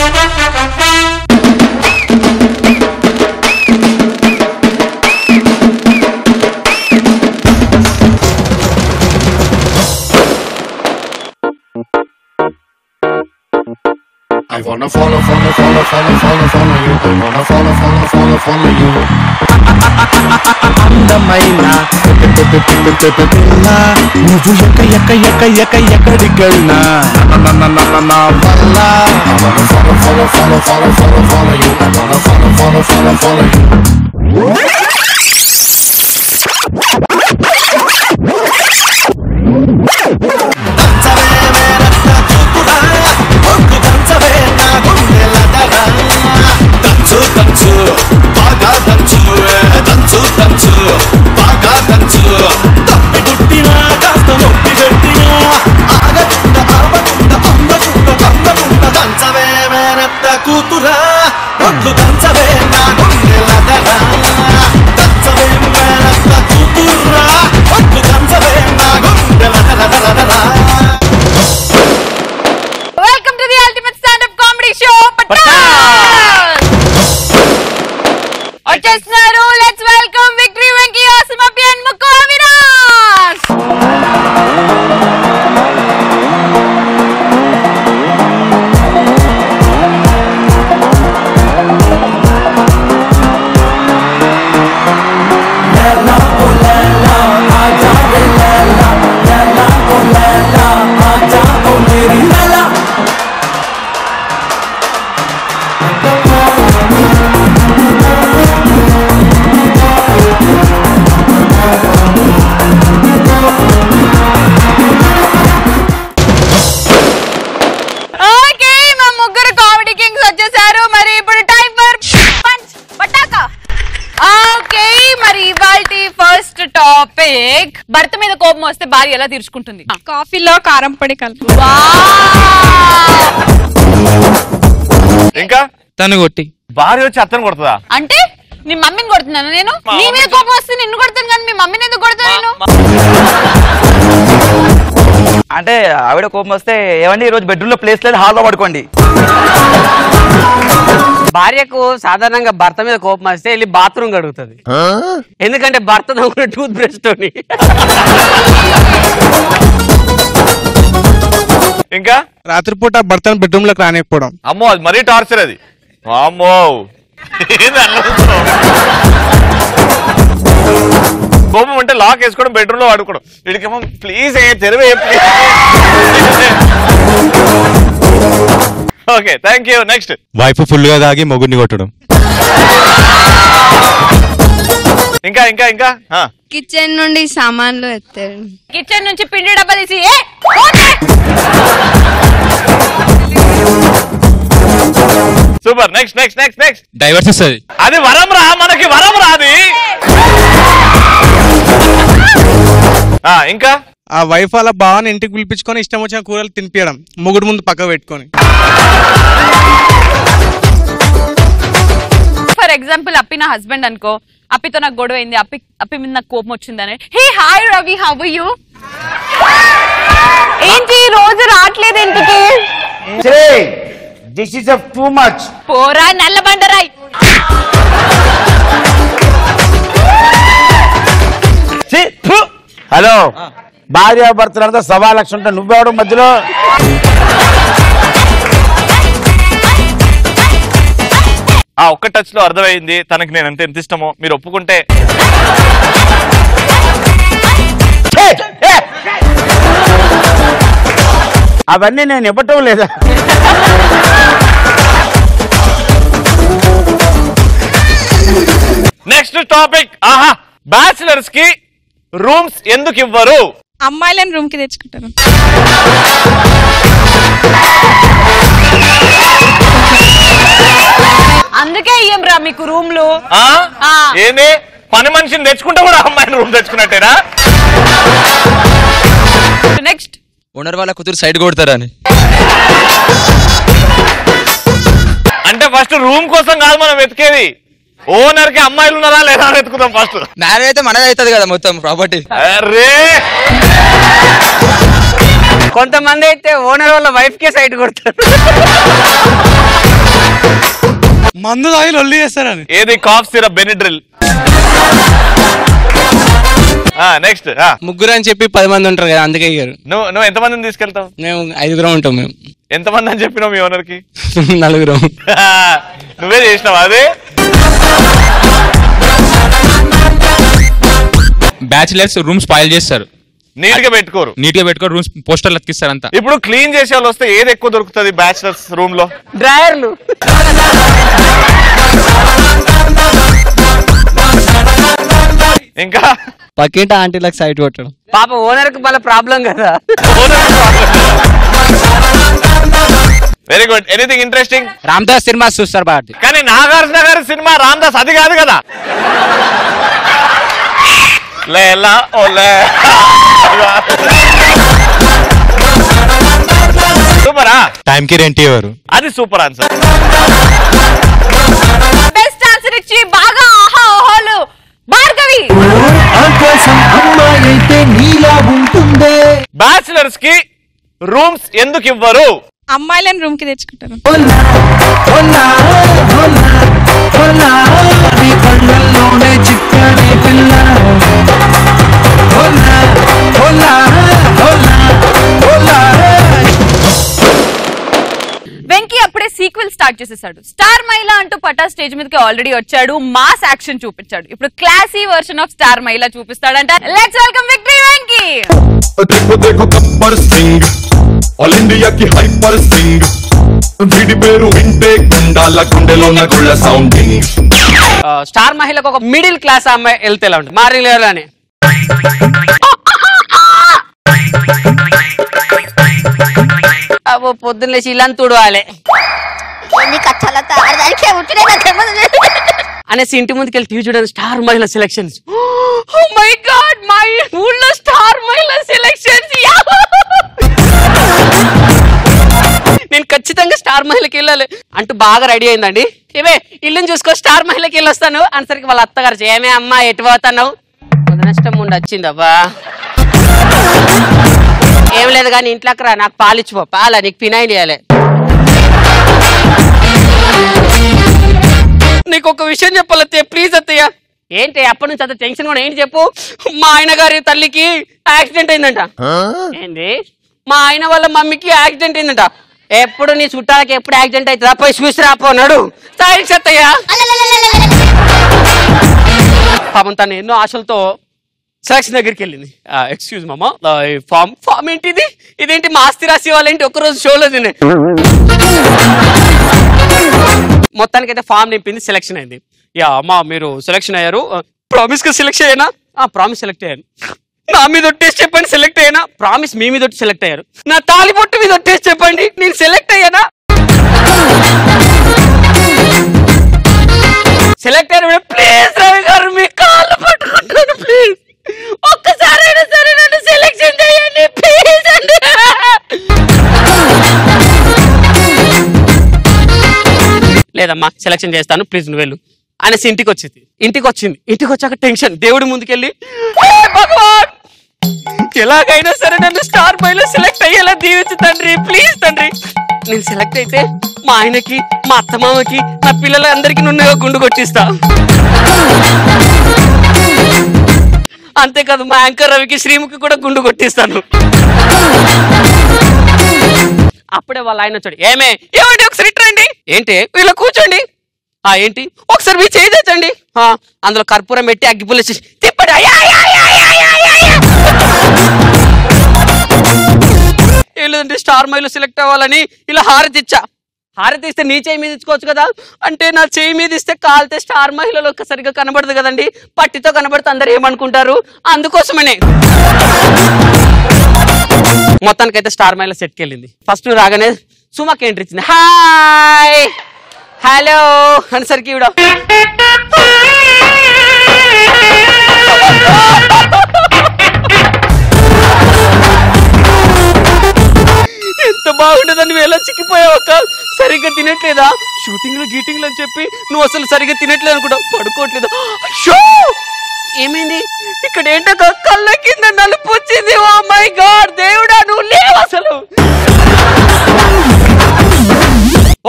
I wanna follow you. I wanna follow you. అందమైన పిల్ల నువ్వు ఎక్కడికెళ్ళినా నా వల్ల I wanna follow you. I wanna follow you. Let's welcome Victory Venki, Awesome Api and Mukku Avinash. భర్త మీద కోపం వస్తే భార్య ఎలా తీర్చుకుంటుంది? కాఫీలో కారం పొడి కలిపి. ఇంకా తను కొట్టి భార్య వచ్చి అత్తను కొడుతుందా? అంటే నీ మమ్మీని కొడుతున్నాను నేను? నీ మీద కోపం వస్తే నిన్ను కొడతాను కానీ మీ మమ్మీని ఎందుకు కొడతాను నేను? అంటే ఆవిడ కోపం వస్తే ఏమండి ఈ రోజు బెడ్రూమ్ లో ప్లేస్ లేదు, హాల్లో పడుకోండి. భార్యకు సాధారణంగా భర్త మీద కోపం వస్తే వెళ్ళి బాత్రూమ్ కడుగుతుంది. ఎందుకంటే భర్త నవ్వుకున్న టూత్ బ్రష్ తోని. ఇంకా రాత్రిపూట భర్తను బెడ్రూమ్ లోకి రానికపోవడం. అమ్మో అది మరీ టార్చర్ అది. అమ్మో కోపం అంటే లాక్ వేసుకోవడం, బెడ్రూమ్ లో వాడుకోవడం. వీడికేమో ప్లీజ్ తెరవే. Okay thank you. Next wife full గా తాగి మొగుడిని కొట్టడం. ఇంకా ఇంకా ఇంకా కిచెన్ నుండి సామాన్లు ఎత్తారు. కిచెన్ నుంచి పిండి డబ్బా తీసి super. Next next next next divorce ఇస్తుంది. అది వరం రా, మనకి వరం రాది. ఇంకా ఆ వైఫ్ అలా బావని ఇంటికి పిలిపించుకొని ఇష్టం వచ్చిన కూరలు తినిపించడం, మొగుడు ముందు పక్క పెట్టుకొని. ఫర్ ఎగ్జాంపుల్ అప్పి నా హస్బెండ్ అనుకో, అప్పితో నాకు గొడవ అయింది, అప్పి మీద నాకు కోపం వచ్చిందని, hey hi Ravi how are you? ఏంటి రోజు రావట్లేదు ఇంటికి? This is too much. పోరా నల్లబండరాయ్. హలో, భార్య భర్తలంతా 1.25 లక్షలు ఉంటా, నువ్వెవడం మధ్యలో? ఆ ఒక్క టచ్ లో అర్థమైంది తనకి నేను ఎంత ఇష్టమో. మీరు ఒప్పుకుంటే అవన్నీ నేను ఇవ్వటం లేదా? Next topic. ఆహా, బ్యాచిలర్స్ కి రూమ్స్ ఎందుకు ఇవ్వరు? అమ్మాయిలను రూమ్ కి తెచ్చుకుంటారు. అందుకే ఇయ్యం రా మీకు రూమ్లు. ఏంది పని మనిషిని తెచ్చుకుంటే కూడా అమ్మాయిని రూమ్ తెచ్చుకున్నట్టేనా? నెక్స్ట్ ఓనర్ వాళ్ళ కూతురు సైడ్ కొడతారని. అంటే ఫస్ట్ రూమ్ కోసం కాదు మనం వెతికేది, ఓనర్ కి అమ్మాయిలు ఉన్నారా లేదా అని వెతుకుతాం ఫస్ట్. మ్యారేజ్ అయితే మనది అవుతుంది కదా మొత్తం ప్రాపర్టీ. అరే కొంతమంది అయితే ఓనర్ వాళ్ళ వైఫ్ కే సైడ్ కొడతారు. మందు తాగి లొల్లి చేస్తారని. ఏది కాఫ్ సిరప్ బెనిడ్రిల్. నెక్స్ట్ ముగ్గురు అని చెప్పి 10 మంది ఉంటారు కదా, అందుకే ఇయ్యారు. నువ్వు ఎంత మందిని తీసుకెళ్తావు? మేము 5 ఉంటాం. మేము ఎంతమంది అని చెప్పినావు మీ ఓనర్ కి? 4. నువ్వే చేసినావు అదే? బ్యాచిలర్స్ రూమ్ స్పాయిల్ చేస్తారు, నీట్ గా పెట్టుకోరు. రూమ్స్ పోస్టర్లు అతికిస్తారు అంతా. ఇప్పుడు క్లీన్ చేసే వాళ్ళు వస్తే ఏది ఎక్కువ దొరుకుతుంది బ్యాచిలర్స్ రూమ్ లో? డ్రాయర్లు. ఇంకా పక్కింటి ఆంటీలకు సైట్ కొట్టడం. పాప ఓనర్ కి మళ్ళీ ప్రాబ్లం కదా. Very good. Anything interesting? Ramdas cinema చూస్తారు బాగా. కానీ నాగార్జున గారి సినిమా రామ్దాస్ అది కాదు కదా. లేలా ఓలే సూపరా. టైం కి రెంట్ ఇవ్వరు. అది సూపర్ ఆన్సర్. బెస్ట్ ఆన్సర్ ఇచ్చి బాగా ఆహా ఓహోలు భార్గవి. బ్యాచిలర్స్ కి రూమ్స్ ఎందుకు ఇవ్వరు? అమ్మాయిలను రూమ్ కి తెచ్చుకుంటారు. వెంకీ అప్పుడే సీక్వెల్ స్టార్ట్ చేసేసాడు. స్టార్ మహిళ అంటూ పటా స్టేజ్ మీదకి ఆల్రెడీ వచ్చాడు, మాస్ యాక్షన్ చూపించాడు. ఇప్పుడు classy version of star Mahila చూపిస్తాడంట. Let's welcome victory Venky. देखो देखो गब्बर सिंह ऑल इंडिया की हाइपर सिंग వీడి పేరు వింటే గుండాల గుండెలోన గుళ్ళ సౌండింగ్. స్టార్ మహిళకు ఒక మిడిల్ క్లాస్ అమ్మాయి వెళ్తే ఎలా ఉంటుంది? మార్నింగ్ లేవాలని పొద్దున్న లేచి ఇల్లంతా తుడవాలి అనేసి ఇంటి ముందుకు వెళ్ళి టీవీ చూడండి. Star Mahila selections. Oh my god, my ఊళ్ళో స్టార్ మహిళ సెలక్షన్స్. నేను ఖచ్చితంగా స్టార్ మహిళకి వెళ్ళాలి అంటూ బాగా రెడీ అయిందండి. ఏమే ఇల్లుని చూసుకో, స్టార్ మహిళకి వెళ్ళొస్తాను అనేసరికి వాళ్ళ అత్తగారు ఏమే అమ్మా ఎటు పోతున్నావు? నష్టం ఉండి వచ్చింది అబ్బా. ఏం లేదు కానీ ఇంట్లోకి రా, నాకు పాలిచ్చిపో. పాల నీకు పినాయిలు ఇవ్వాలి. నీకు ఒక విషయం చెప్పాలి అత్తయ్య, ప్లీజ్ అత్తయ్య. ఏంటి అప్పటి నుంచి అంత టెన్షన్ కూడా ఏంటి చెప్పు? మా ఆయన గారి తల్లికి యాక్సిడెంట్ అయిందంట. ఏంటి? మా ఆయన వాళ్ళ మమ్మీకి యాక్సిడెంట్ అయిందంట. ఎప్పుడు నీ చుట్టాలకి ఎప్పుడు యాక్సిడెంట్ అవుతుందా? పోయి చూసి రాపోన్నాడు. థాంక్స్ అత్తయ్య. పాపం తను ఎన్నో ఆశలతో సెలక్షన్ దగ్గరికి వెళ్ళింది. ఎక్స్క్యూజ్ మామా, ఫామ్ ఏంటిది? ఇదేంటి మా ఆస్తి రాసి వాళ్ళేంటి ఒక్కరోజు షోలో తినే. మొత్తానికి అయితే ఫామ్ నింపింది, సెలక్షన్ అయింది. యా అమ్మా మీరు సెలక్షన్ అయ్యారు, ప్రామిస్ గా సెలెక్ట్ అయ్యానా? ప్రామిస్ సెలెక్ట్ అయ్యాను. నా మీద ఒట్టేసి చెప్పండి సెలెక్ట్ అయ్యానా? ప్రామిస్ మీ మీద సెలెక్ట్ అయ్యారు. నా తాలి పొట్టు మీద ఒట్టేసి చెప్పండి నేను సెలెక్ట్ అయ్యానా? సెలెక్ట్ అయ్యారు. ప్లీజ్ రవి గారు మీ కాళ్ళు పట్టుకుంటాను, ప్లీజ్ ఒక్కసారైనా సరే నన్ను సెలెక్షన్ చేయండి ప్లీజ్ అండి. లేదమ్మా సెలక్షన్ చేస్తాను ప్లీజ్ నువ్వు వెళ్ళు అనేసి ఇంటికి వచ్చింది. ఇంటికి వచ్చాక టెన్షన్. దేవుడి ముందుకెళ్ళి భగవాన్ ఎలాగైనా సరే నన్ను స్టార్ మహిళ సెలెక్ట్ అయ్యేలా దీవించు తండ్రి, ప్లీజ్ తండ్రి. నేను సెలెక్ట్ అయితే మా ఆయనకి, మా అత్తమామకి, నా పిల్లలందరికీ నున్నగా గుండు కొట్టిస్తా. అంతేకాదు మా యాంకర్ రవికి, శ్రీముఖి కూడా గుండు కొట్టిస్తాను. అప్పుడే వాళ్ళ ఆయన వచ్చాడు. ఏమండి ఒకసారి ఇట్రండి. ఏంటి? ఇలా కూర్చోండి. ఏంటి? ఒకసారి మీ చేయించండి. అందులో కర్పూరం పెట్టి అగ్గిపుల్ల తిప్పండి. లేదంటే స్టార్ మహిళ సెలెక్ట్ అవ్వాలని ఇలా హారతి ఇచ్చా. హారతి ఇస్తే నీ చేయి మీద ఇచ్చుకోవచ్చు కదా. అంటే నా చేయి మీద ఇస్తే కాలితే స్టార్ మహిళలో సరిగ్గా కనబడదు కదండి, పట్టితో కనబడితే అందరు ఏమనుకుంటారు, అందుకోసమనే. మొత్తానికైతే స్టార్ మహిళ సెట్కి వెళ్ళింది. ఫస్ట్ రాగానే సుమాకి ఎంట్రీ ఇచ్చింది. హాయ్ హలో అనేసరికి ఇవిడ ఎంత బాగుండదని నువ్వు ఎలా చిక్కిపోయావు అక్క. సరిగ్గా తినట్లేదా? షూటింగ్ లో గీటింగ్ లో అని చెప్పి నువ్వు అసలు సరిగ్గా తినట్లేదు అనుకుంటా, పడుకోవట్లేదు. ఏమైంది? ఇక్కడ ఏంటో కళ్ళ కింద నలుపు వచ్చింది. ఓ మై గాడ్ దేవుడా నువ్వు లేవు అసలు.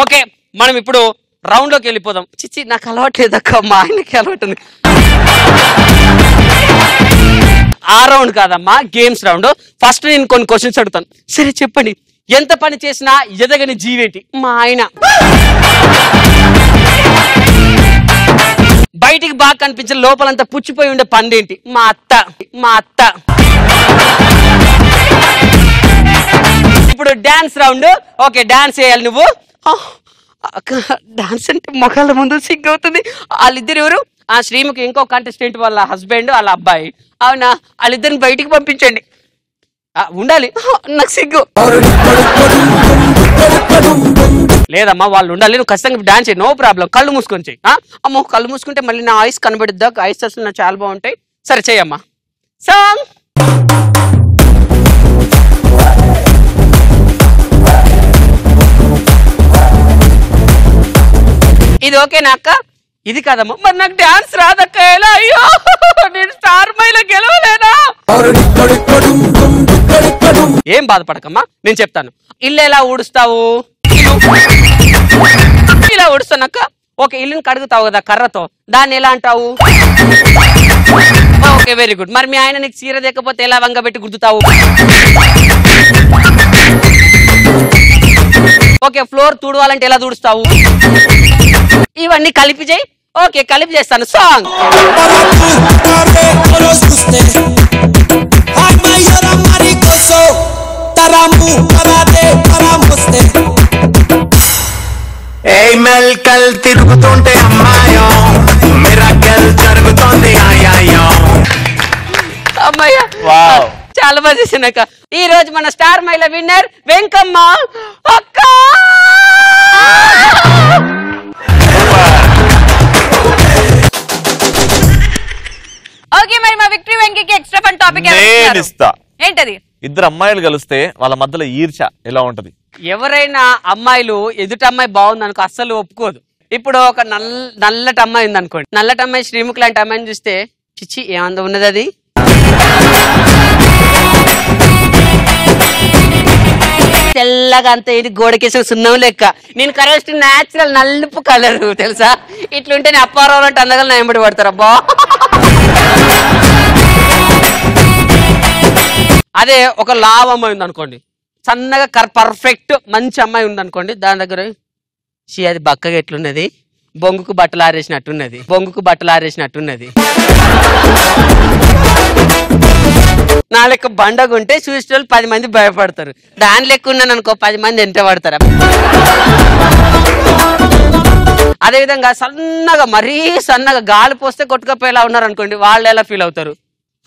ఓకే మనం ఇప్పుడు రౌండ్ లోకి వెళ్ళిపోదాం. చిచ్చి నాకు అలవాట్లేదు అక్క, మా ఆయనకి అలవాటు ఉంది. ఆ రౌండ్ కాదమ్మా, గేమ్స్ రౌండ్. ఫస్ట్ నేను కొన్ని క్వశ్చన్స్ అడుగుతాను. సరే చెప్పండి, ఎంత పని చేసినా ఎదగని జీవేంటి? మా ఆయన. బయటికి బాగా కనిపించిన లోపలంతా పుచ్చిపోయి ఉండే పండేంటి? మా అత్త. మా అత్త. ఇప్పుడు డాన్స్ రౌండ్. ఓకే, డాన్స్ చేయాలి నువ్వు. డాన్స్ అంటే మొఖాల ముందు సిగ్గు అవుతుంది. వాళ్ళిద్దరు ఎవరు? ఆ శ్రీముఖి ఇంకో కంటెస్టెంట్ వాళ్ళ హస్బెండ్, వాళ్ళ అబ్బాయి. అవునా, వాళ్ళిద్దరిని బయటికి పంపించండి. ఉండాలి, నాకు సిగ్గు లేదమ్మా, వాళ్ళు ఉండాలి. నువ్వు ఖచ్చితంగా డాన్స్ చేయి, నో ప్రాబ్లం. కళ్ళు మూసుకొని చెయ్యి. అమ్మో, కళ్ళు మూసుకుంటే మళ్ళీ నా ఐస్ కనబడుద్దా? ఐస్ అసలు నాకు చాలా బాగుంటాయి. సరే చెయ్యమ్మా. సాంగ్. ఇది ఓకేనా అక్క? ఇది కాదమ్మా, మరి నాకు డాన్స్ రాదక్క, ఎలా? అయ్యో, నేను స్టార్ మైలో గెలవలేనా? ఏం బాధపడకమ్మా, నేను చెప్తాను. ఇల్లు ఎలా ఊడుస్తావు? ఇలా ఊడుస్తానక్క. ఓకే, ఇల్లుని కడుగుతావు కదా కర్రతో, దాన్ని ఎలా అంటావు? Okay, very good. మరి మీ ఆయన నీకు చీర దేకపోతే ఎలా వంగబెట్టి గుర్తుతావు? ఓకే, ఫ్లోర్ తుడవాలంటే ఎలా తుడుస్తావు? ఇవన్నీ కలిపి చేయి. ఓకే, కలిపి చేస్తాను. సాంగ్. మెల్కల్ తిరుగుతుంటే అమ్మాయో మిరాకిల్ జరుగుతోంది ఆయాయో. అమ్మాయ్య, చాలా బాగా చేసినాక. ఈ రోజు మన స్టార్ మహిళ విన్నర్ వెంకమ్మ అక్క. ఓకే, మరి మా విక్టరీ వెంకీకి ఎక్స్ట్రా ఫన్ టాపిక్ ఏంటది? ఇద్దరు అమ్మాయిలు కలిస్తే వాళ్ళ మధ్యలో ఈర్ష ఎలా ఉంటది? ఎవరైనా అమ్మాయిలు ఎదుటి అమ్మాయి బాగుంది అనుకో అస్సలు ఒప్పుకోదు. ఇప్పుడు ఒక నల్లటి అమ్మాయి ఉంది అనుకోండి, నల్లటి అమ్మాయి శ్రీముఖి లాంటి అమ్మాయిని చూస్తే చిచ్చి ఏమంద ఉన్నది అది, తెల్లగా అంత ఇది గోడకేసిన సున్నం లెక్క. నేను కరెక్ట్ న్యాచురల్ నలుపు కలర్ తెలుసా? ఇట్లుంటే నేను అప్పారావు అంటే అందగా నయంబడి పడతారు. అబ్బా, అదే ఒక లావ్ అమ్మాయి ఉంది అనుకోండి, సన్నగా పర్ఫెక్ట్ మంచి అమ్మాయి ఉంది అనుకోండి, దాని దగ్గర అది బక్కగా ఎట్లున్నది, బొంగుకు బట్టలు ఆరేసినట్టున్నది, బొంగుకు బట్టలు ఆరేసినట్టున్నది. నా లెక్క బండగుంటే చూసిన వాళ్ళు 10 మంది భయపడతారు. దాని లెక్క ఉన్నాను అనుకో 10 మంది ఎంట పడతారు. అదేవిధంగా సన్నగా మరీ సన్నగా గాలి పోస్తే కొట్టుకపోయేలా ఉన్నారు అనుకోండి, వాళ్ళు ఎలా ఫీల్ అవుతారు?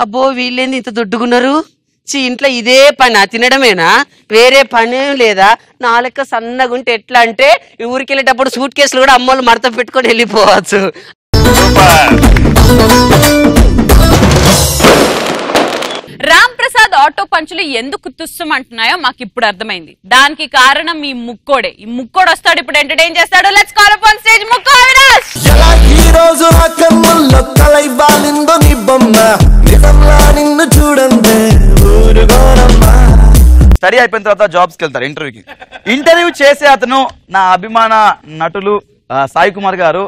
అబ్బో, వీళ్ళేంది ఇంత దొడ్డుకున్నారు, ఇంట్లో ఇదే పని తినడమేనా, వేరే పని లేదా? నా లెక్క సన్నగా ఉంటే ఎట్లా అంటే ఊరికి వెళ్ళేటప్పుడు సూట్ కేసులు కూడా అమ్మోళ్ళు మడత పెట్టుకొని వెళ్ళిపోవచ్చు. రామ్ ప్రసాద్ ఆటో పంచులు ఎందుకు తుస్సమంటున్నాయో మాకు ఇప్పుడు అర్థమైంది. దానికి కారణం ఈ ముక్కోడే. ఈ ముక్కోడు వస్తాడు ఇప్పుడు, ఎంటర్టైన్ చేస్తాడు. Let's call up on stage Mukku Avinash. ఎలా ఈ రోజు ఆ కన్నుల్లో కలైవాలిందో నీ బొమ్మ, నిజంలా నిన్ను చూడందే ఊరుగోరమ్మా. స్టడీ అయిపోయిన తర్వాత జాబ్స్కి వెళ్తారు ఇంటర్వ్యూకి. ఇంటర్వ్యూ చేసే అతను నా అభిమాన నటులు సాయి కుమార్ గారు.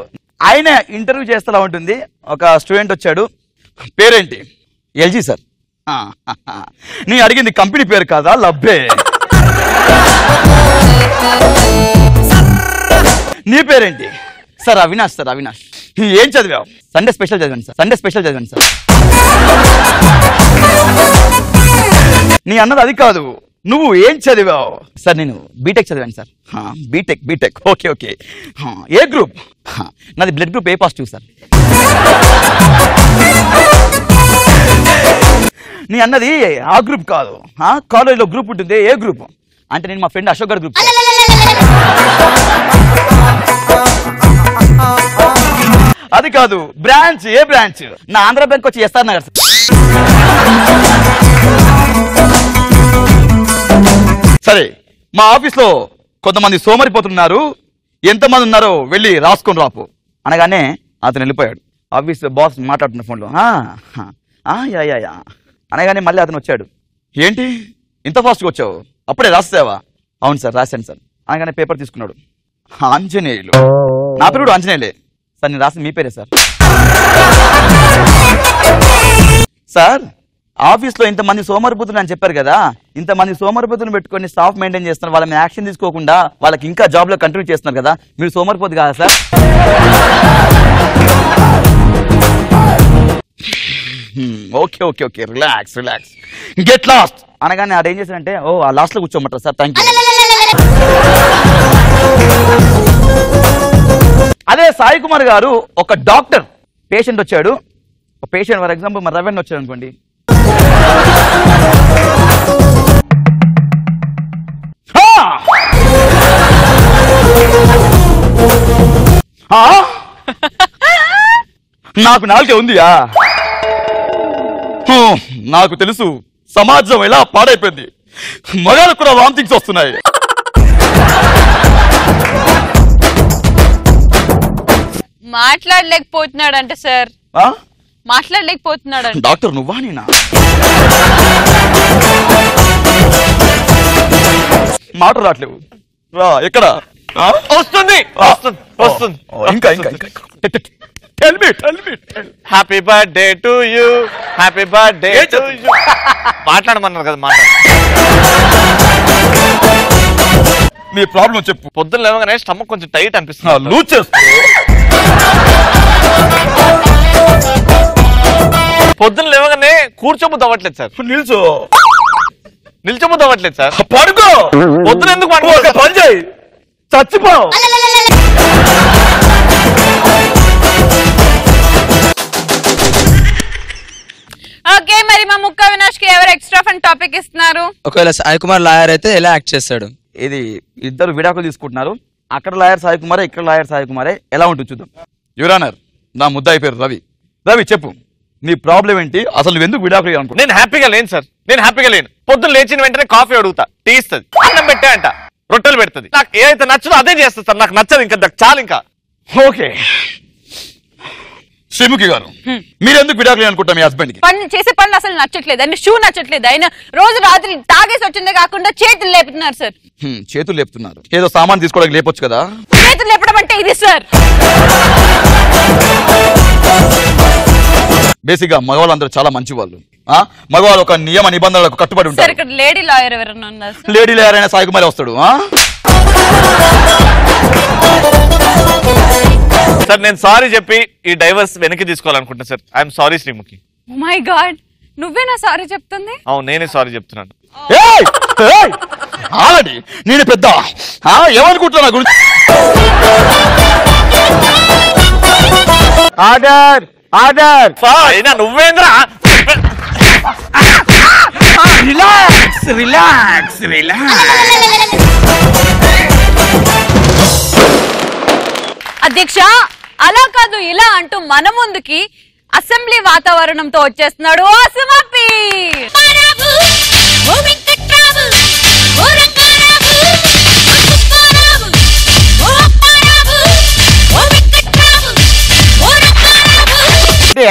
ఆయన ఇంటర్వ్యూ చేస్తూ ఉంటుంది. ఒక స్టూడెంట్ వచ్చాడు, పేరేంటి? LG sir. నీ అడిగింది కంపెనీ పేరు కాదా, లబ్బే. నీ పేరేంటి? సార్ అవినాష్. సార్ అవినాష్. ఏం చదివావు? సండే స్పెషల్ చదివాను సార్. సండే స్పెషల్ చదివాను సార్. నీ అన్నది అది కాదు, నువ్వు ఏం చదివావు? సార్ నేను బీటెక్ చదివాను సార్. బీటెక్. ఓకే. ఏ గ్రూప్? నాది blood group A positive sir. నీ అన్నది ఆ గ్రూప్ కాదు, కాలేజ్లో గ్రూప్ ఉంటుంది, ఏ గ్రూప్ అంటే నేను మా ఫ్రెండ్ అశోక్ గారి గ్రూప్. అది కాదు, బ్రాంచ్. ఏ బ్రాంచ్? నా ఆంధ్ర బ్యాంక్ వచ్చి ఎస్ఆర్ నగర్. సరే, మా ఆఫీస్లో కొంతమంది సోమరిపోతున్నారు, ఎంతమంది ఉన్నారో వెళ్ళి రాసుకొని రాపు అనగానే అతను వెళ్ళిపోయాడు. ఆఫీస్ బాస్ మాట్లాడుతున్న ఫోన్లో యా అనగానే మళ్ళీ అతను వచ్చాడు. ఏంటి ఇంత ఫాస్ట్గా వచ్చావు, అప్పుడే రాసావా? అవును సార్ రాశాను సార్ అనగానే పేపర్ తీసుకున్నాడు. ఆంజనేయులు నా పేరు కూడా ఆంజనేయులే సార్. నేను రాసింది మీ పేరే సార్. సార్ ఆఫీస్లో ఇంతమంది సోమరిపోతులు అని చెప్పారు కదా, ఇంతమంది సోమరిపోతులను పెట్టుకొని స్టాఫ్ మెయింటైన్ చేస్తున్నారు, వాళ్ళ మీద యాక్షన్ తీసుకోకుండా వాళ్ళకి ఇంకా జాబ్లో కంటిన్యూ చేస్తున్నారు కదా, మీరు సోమరిపోతు కాదా sir? Okay okay okay relax relax get lost అనగానే ఆడ ఏం చేశారంటే ఓ ఆ లాస్ట్లో కూర్చోమంటారు సార్. Thank you. అదే సాయి కుమార్ గారు ఒక డాక్టర్, పేషెంట్ వచ్చాడు, ఒక పేషెంట్ ఫర్ ఎగ్జాంపుల్ మన రవెన్ వచ్చాడు అనుకోండి, నాకు నాలుకే ఉందియా, నాకు తెలుసు సమాజం ఎలా పాడైపోయింది, మగాళ్ళకు కూడా వామిటింగ్స్ వస్తున్నాయి. మాట్లాడలేకపోతున్నాడంటే సార్, మాట్లాడలేకపోతున్నాడు. డాక్టర్ నువ్వా నేనా? మాట రావట్లేవు. ఎక్కడ వస్తుంది వస్తుంది. ఇంకా ఇంకా happy birthday to you, happy birthday to you. మాట్లాడమన్నారు కదా, మాట్లాడు. మీ ప్రాబ్లం చెప్పు. పొద్దున్న లేవగానే స్టమక్ కొంచెం టైట్ అనిపిస్తుంది. లూజ్ చేస్తా. పొద్దున్న లేవగానే కూర్చోబుద్ది అవ్వట్లేదు సార్. నిల్చో. నిల్చోబుద్ది అవ్వట్లేదు సార్. పడుకో. పొద్దున ఎందుకు పడుకో? పని చేయి, చచ్చిపో. ఓకే, మరి మా ముక్క అవినాష్ కి ఎవరు ఎక్స్ట్రా ఫన్ టాపిక్ ఇస్తున్నారు? ఒకవేళ సాయి కుమార్ లాయర్ అయితే ఎలా యాక్ట్ చేస్తాడు? ఇది ఇద్దరు విడాకులు తీసుకుంటున్నారు, అక్కడ లాయర్ సాయి కుమారే, ఇక్కడ లాయర్ సాయి కుమారే, ఎలా ఉంటుంది చూద్దాం. యువర్ ఆనర్, నా ముద్దాయి పేరు రవి. రవి చెప్పు, నీ ప్రాబ్లం ఏంటి? అసలు నువ్వు ఎందుకు విడాకులు అనుకుంటా? నేను హ్యాపీగా లేను సార్, నేను హ్యాపీగా లేను. పొద్దున్న లేచిన వెంటనే కాఫీ అడుగుతా, టీ ఇస్తుంది, అన్నం పెట్టే అంట, రొట్టెలు పెడుతుంది. నాకు ఏదైతే నచ్చదో అదే చేస్తుంది సార్. నాకు నచ్చదు ఇంకా, చాలు ఇంకా. ఓకే శ్రీముఖి గారు, మీరు ఎందుకు విడాకులు అనుకుంటా మీ హస్బెండ్ కి? పని చేసే పనులు అసలు నచ్చట్లేదు, ఆయన షూ నచ్చట్లేదు, ఆయన రోజు రాత్రి తాగేసి వచ్చిందే కాకుండా చేతులు లేపుతున్నారు సార్. చేతులు లేపుతున్నారు, ఏదో సామాన్ తీసుకోవడానికి లేపొచ్చు కదా. చేతులు లేపడం అంటే ఇది సార్. బేసిక్ గా మగవాళ్ళందరూ చాలా మంచి వాళ్ళు. మగవాళ్ళు ఒక నియమ నిబంధనలకు కట్టుబడి సార్. ఉంటారు. ఇక్కడ లేడీ లాయర్ ఎవరైనా ఉన్నారు? లేడీ లాయర్ అయినా సాయి కుమార్ వస్తాడు. సార్ నేను సారీ చెప్పి ఈ డైవర్స్ వెనక్కి తీసుకోవాలనుకుంటున్నా sir. I'm sorry Sreemukhi. Oh my god, నువ్వేనా సారీ చెప్తుంది? అవును, నేనే సారీ చెప్తున్నాను. ఆల్రెడీ నేను పెద్ద ఏమనుకుంటున్నా గురించి. Order order. అయినా నువ్వేంద్రా? Relax relax relax. అధ్యక్ష, అలా కాదు ఇలా అంటూ మన ముందుకి అసెంబ్లీ వాతావరణంతో వచ్చేస్తున్నాడు ఆసిమప్పి.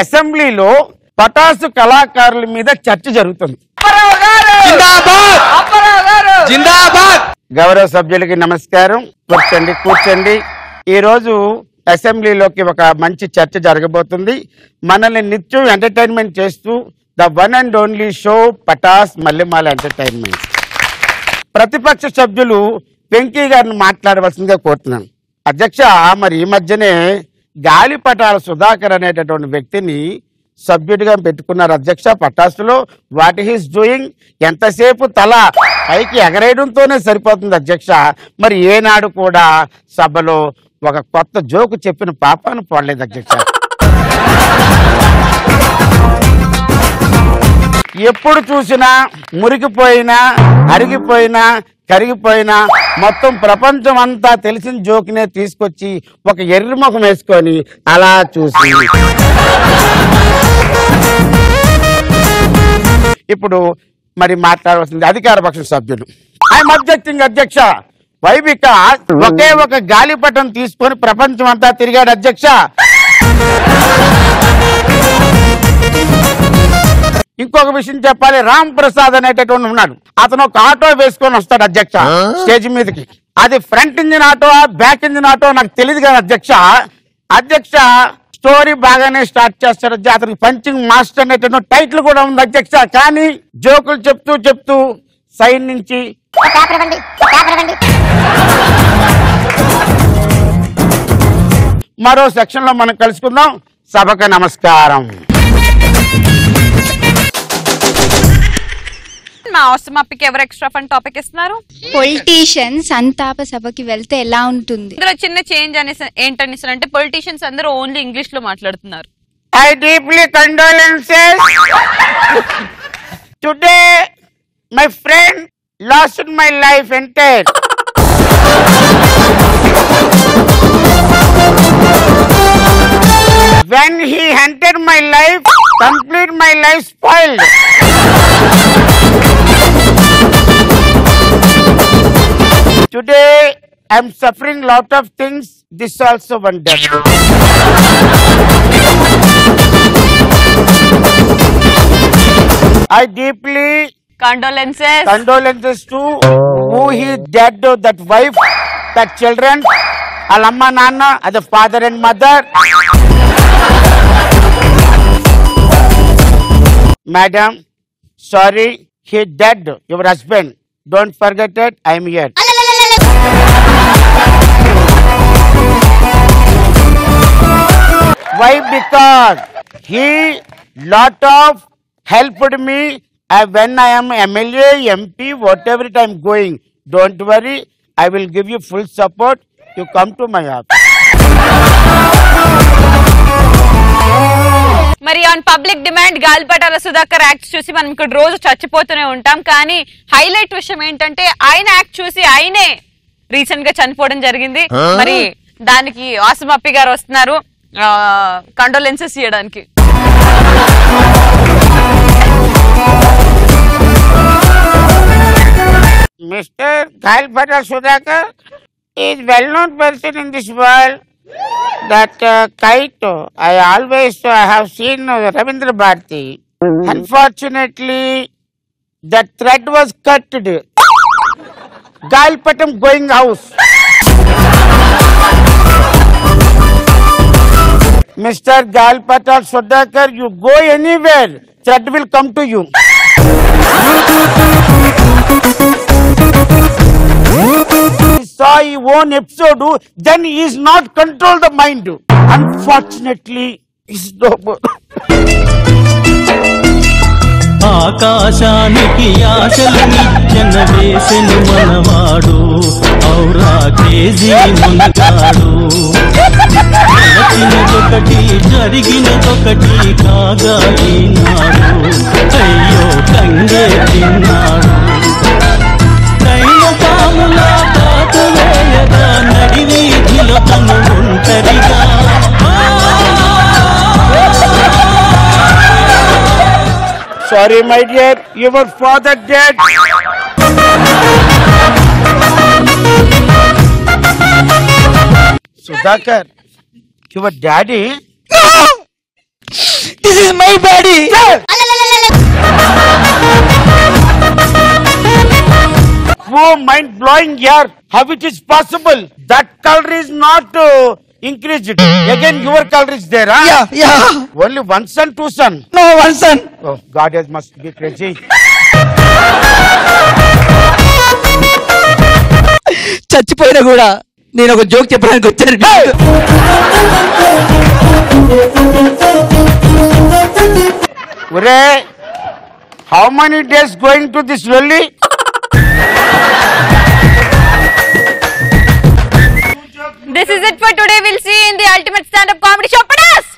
అసెంబ్లీలో పటాసు కళాకారుల మీద చర్చ జరుగుతుంది. గౌరవ సభ్యులకి నమస్కారం. కూర్చోండి కూర్చోండి. ఈ రోజు అసెంబ్లీలోకి ఒక మంచి చర్చ జరగబోతుంది. మనల్ని నిత్యం ఎంటర్టైన్మెంట్ చేస్తూ the one and only show Patas Mallemala entertainment. ప్రతిపక్ష సభ్యులు వెంకీ గారిని మాట్లాడవలసిందిగా కోరుతున్నాను. అధ్యక్ష, మరి ఈ మధ్యనే గాలిపటాల సుధాకర్ అనేటటువంటి వ్యక్తిని సభ్యుడిగా పెట్టుకున్నారు అధ్యక్ష. పటాసులో వాట్ హీస్ డూయింగ్, ఎంతసేపు తల పైకి ఎగరేయడంతోనే సరిపోతుంది అధ్యక్ష. మరి ఏనాడు కూడా సభలో ఒక కొత్త జోకు చెప్పిన పాపాను పడలేదు అధ్యక్ష. ఎప్పుడు చూసినా మురికిపోయినా అరిగిపోయినా కరిగిపోయినా మొత్తం ప్రపంచం అంతా తెలిసిన జోకినే తీసుకొచ్చి ఒక ఎర్రి ముఖం వేసుకొని అలా చూసి ఇప్పుడు మరి మాట్లాడవలసింది అధికార పక్ష సభ్యులు. ఐఎమ్ అబ్జెక్టింగ్ అధ్యక్ష. వైవిక ఒకే ఒక గాలిపటం తీసుకొని ప్రపంచం అంతా తిరిగాడు అధ్యక్ష. ఇంకొక విషయం చెప్పాలి, రామ్ ప్రసాద్ అనేటటువంటి ఉన్నాడు. అతను ఒక ఆటో వేసుకొని వస్తాడు అధ్యక్ష స్టేజ్ మీదకి. అది front engine auto back engine auto నాకు తెలియదు కదా అధ్యక్ష స్టోరీ బాగానే స్టార్ట్ చేస్తారు. అతనికి పంచింగ్ మాస్టర్ అనేటువంటి టైటిల్ కూడా ఉంది అధ్యక్ష. కానీ జోకులు చెప్తూ సైడ్ నుంచి మరో సెక్షన్ లో మనం కలుసుకుందాం. సభకు నమస్కారం. మా ఆస్టమాపికి ఎవరు ఎక్స్ట్రా ఫన్ టాపిక్ ఇస్తున్నారు? పొలిటీషియన్స్ సంతాప సభకి వెళ్తే ఎలా ఉంటుంది? ఇందులో చిన్న చేంజ్ అనేసి ఏంటనేసి అంటే పొలిటీషియన్స్ అందరూ ఓన్లీ ఇంగ్లీష్ లో మాట్లాడుతున్నారు. I deeply condolences. Today, my friend lost my life entire. When he entered my life, complete my life spoiled. Today, I'm suffering lot of things. This also one death. I deeply condolences to who he dead, that wife, that children, Alamma Nana, the father and mother. Madam, sorry, he dead, your husband. Don't forget it, I am here. Why? Because he lot of helped me when I am MLA, MP, whatever it I am going. Don't worry, I will give you full support. You come to my office. మరి on public demand గాలిపటాల Sudhakar act చూసి మనం ఇక్కడ రోజు చచ్చిపోతూనే ఉంటాం. కానీ highlight విషయం ఏంటంటే ఆయన యాక్ట్ చూసి ఆయనే రీసెంట్ గా చనిపోవడం జరిగింది. మరి దానికి ఆసమప్పి గారు వస్తున్నారు కండోలెన్సెస్ ఇవ్వడానికి. Mr. Galpata Sudhakar is well-known person in this world. That kite, I have seen Ravindra Bharati. Unfortunately, that thread was cut today. Galpatam going house. Mr. Galpata Sudhakar, you go anywhere, thread will come to you. He saw his own episode, then he is not control the mind. Unfortunately, is no more. ఆకాశానికి ఆశలు నిచ్చెన వేసెను మనవాడు ఔరా KG మునగాడు వచ్చినదొకటి జరిగినదొకటి కాగా ఈనాడు అయ్యో కంగే తిన్నాడు దైవ పాములా కాటు వేయగా నడివీధిలో తను ఒంటరిగా Sorry, my dear, your father dead. Sudhakar, your daddy? No! This is my body! Oh, mind-blowing here. How it is possible? That color is not increased. Again, your color is there, huh? Yeah. Only one son, two son? No, one son. Oh, God must be crazy. చచ్చిపోయినా కూడా నేను ఒక joke చెప్పడానికి వచ్చాను. Ure, how many days going to this valley?